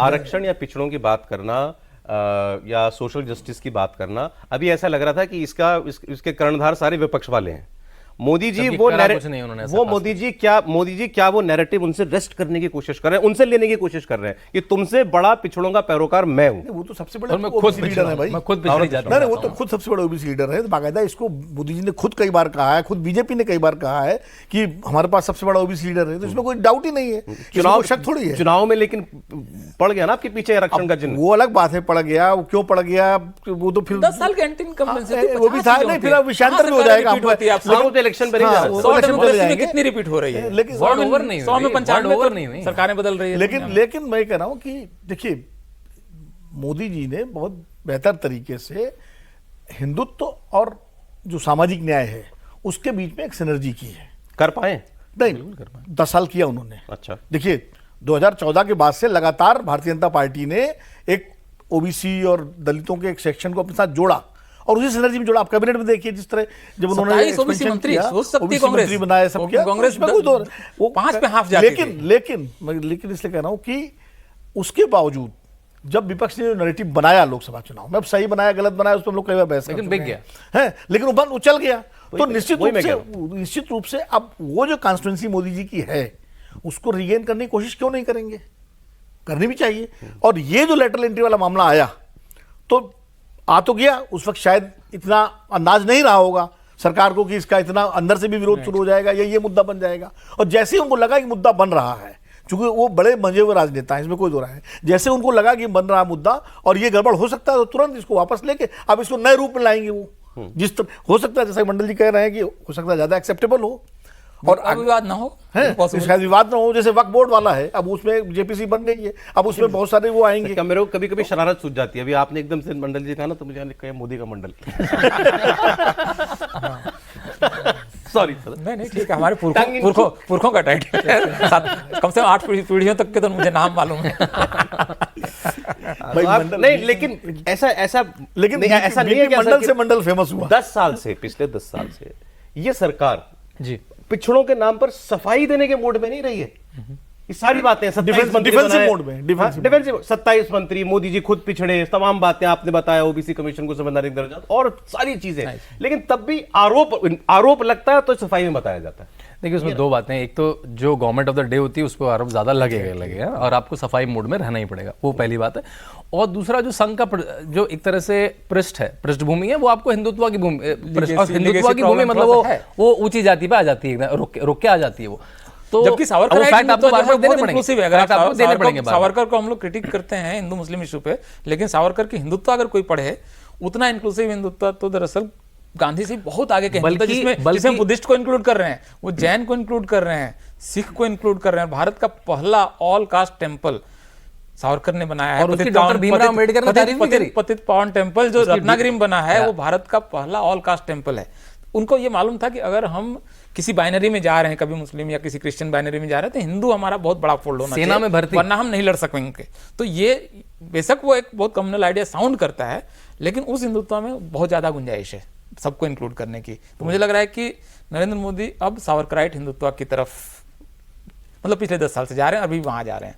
आरक्षण या पिछड़ों की बात करना या सोशल जस्टिस की बात करना, अभी ऐसा लग रहा था कि इसके कर्णधार सारे विपक्ष वाले हैं। मोदी जी वो मोदी जी क्या वो नैरेटिव उनसे रेस्ट करने की कोशिश कर रहे हैं, उनसे लेने की कोशिश कर रहे हैं कि तुमसे बड़ा पिछड़ों का पैरोकार मैं हूं। वो तो सबसे बड़ा ओबीसी लीडर है भाई, वो तो खुद सबसे बड़ा ओबीसी लीडर है। बाकायदा इसको मोदी जी ने खुद कई बार कहा है, खुद बीजेपी ने कई बार कहा है कि हमारे पास सबसे बड़ा ओबीसी लीडर है, तो इसमें कोई डाउट ही नहीं है। चुनाव शक थोड़ी है, चुनाव में लेकिन पड़ गया ना आपके पीछे आरक्षण का चिन्ह। वो अलग बात है, पड़ गया, वो क्यों पड़ गया, वो तो फिर 10 साल के एंटी इनकम वो भी था नहीं, फिर विषयांतर में हो जाएगा। इलेक्शन पर कितनी रिपीट हो रही है, लेकिन 100 में 95 नहीं हुई, सरकारें बदल रही है। लेकिन मैं कह रहा हूं कि देखिए, मोदी जी ने बहुत बेहतर तरीके से हिंदुत्व और जो सामाजिक न्याय है उसके बीच में एक सिनर्जी की है। कर पाए? नहीं, 10 साल किया उन्होंने। अच्छा, देखिए 2014 के बाद से लगातार भारतीय जनता पार्टी ने एक ओबीसी और दलितों के एक सेक्शन को अपने साथ जोड़ा और उसी सिनर्जी में जोड़ा। आप कैबिनेट में देखिए जिस तरह जब उन्होंने मंत्री बनाया, सब किया, कांग्रेस में वो 5 पे हाफ जाती थी। लेकिन इसलिए कह रहा हूं कि उसके बावजूद जब विपक्ष ने नैरेटिव बनाया लोकसभा चुनाव में, अब सही बनाया गलत बनाया उस पर हम लोग कई बार बहस लेकिन बिक गया है, लेकिन वो चल गया। तो निश्चित रूप से अब वो जो कॉन्स्टिट्यूएंसी मोदी जी की है उसको रीगेन करने की कोशिश क्यों नहीं करेंगे? करनी भी चाहिए। और ये जो लेटरल एंट्री वाला मामला आया तो आ तो गया, उस वक्त शायद इतना अंदाज नहीं रहा होगा सरकार को कि इसका इतना अंदर से भी विरोध शुरू हो जाएगा या ये मुद्दा बन जाएगा। और जैसे ही उनको लगा कि मुद्दा बन रहा है, क्योंकि वो बड़े मंजे हुए राजनेता हैं, इसमें कोई दो राय है, जैसे उनको लगा कि बन रहा मुद्दा और ये गड़बड़ हो सकता है तो तुरंत इसको वापस लेके अब इसको नए रूप में लाएंगे। वो जिस तरह हो सकता है, जैसा मंडल जी कह रहे हैं कि हो सकता है ज्यादा एक्सेप्टेबल हो और विवाद ना हो, शायद विवाद ना हो। जैसे वक्फ बोर्ड वाला है, अब उसमें जेपीसी बन गई है, अब उसमें बहुत सारे वो आएंगे। मेरे को कभी कभी शरारत सूझ जाती है। अभी आपने एकदम से मंडल जी कहा ना, तो मुझे कहा मोदी का मंडल। सॉरी नहीं ठीक है, हमारे पुरखों का टाइटल कम से कम 8 पीढ़ियों तक के तो मुझे नाम मालूम है। नहीं, लेकिन ऐसा नहीं है कि मंडल से मंडल फेमस हुआ। 10 साल से, पिछले 10 साल से ये सरकार जी पिछड़ों के नाम पर सफाई देने के मोड में नहीं रही है। ये सारी बातें डिफेंसिव मोड में, डिफेंसिव 27 मंत्री, मोदी जी खुद पिछड़े, तमाम बातें आपने बताया, ओबीसी कमीशन को संवैधानिक दर्जा और सारी चीजें, लेकिन तब भी आरोप लगता है तो सफाई में बताया जाता है। देखिए उसमें 2 बातें, एक तो जो गवर्नमेंट ऑफ द डे होती है उस पर आरोप ज्यादा लगेगा और आपको सफाई मोड में रहना ही पड़ेगा, वो पहली बात है। और दूसरा जो संघ का जो एक तरह से पृष्ठभूमि है, वो आपको हिंदुत्व की भूमि मतलब वो ऊंची जाति पे आ जाती है, रुक के आ जाती है वो। तो जबकि सावरकर को हम लोग क्रिटिक करते हैं हिंदू मुस्लिम इशू पे, लेकिन सावरकर की हिंदुत्व अगर कोई पढ़े, उतना इंक्लूसिव हिंदुत्व तो दरअसल गांधी से बहुत आगे के हिंदुत्व, जिसमें बुद्धिस्ट को इंक्लूड कर रहे हैं, वो जैन को इंक्लूड कर रहे हैं, सिख को इंक्लूड कर रहे हैं। भारत का पहला ऑल कास्ट टेम्पल सावरकर ने बनाया है, पतित पावन टेम्पल जो रत्नागिरी में बना है, वो भारत का पहला ऑल कास्ट टेम्पल है। उनको ये मालूम था कि अगर हम किसी बाइनरी में जा रहे हैं, कभी मुस्लिम या किसी क्रिश्चियन बाइनरी में जा रहे हैं, तो हिंदू हमारा बहुत बड़ा फोल्ड होना सेना में भर्ती, वरना हम नहीं लड़ सकेंगे। तो ये बेशक वो एक बहुत कम्युनल आइडिया साउंड करता है, लेकिन उस हिंदुत्व में बहुत ज्यादा गुंजाइश है सबको इंक्लूड करने की। तो मुझे लग रहा है कि नरेंद्र मोदी अब सावरकराइट हिंदुत्व की तरफ मतलब पिछले 10 साल से जा रहे हैं, अभी वहां जा रहे हैं।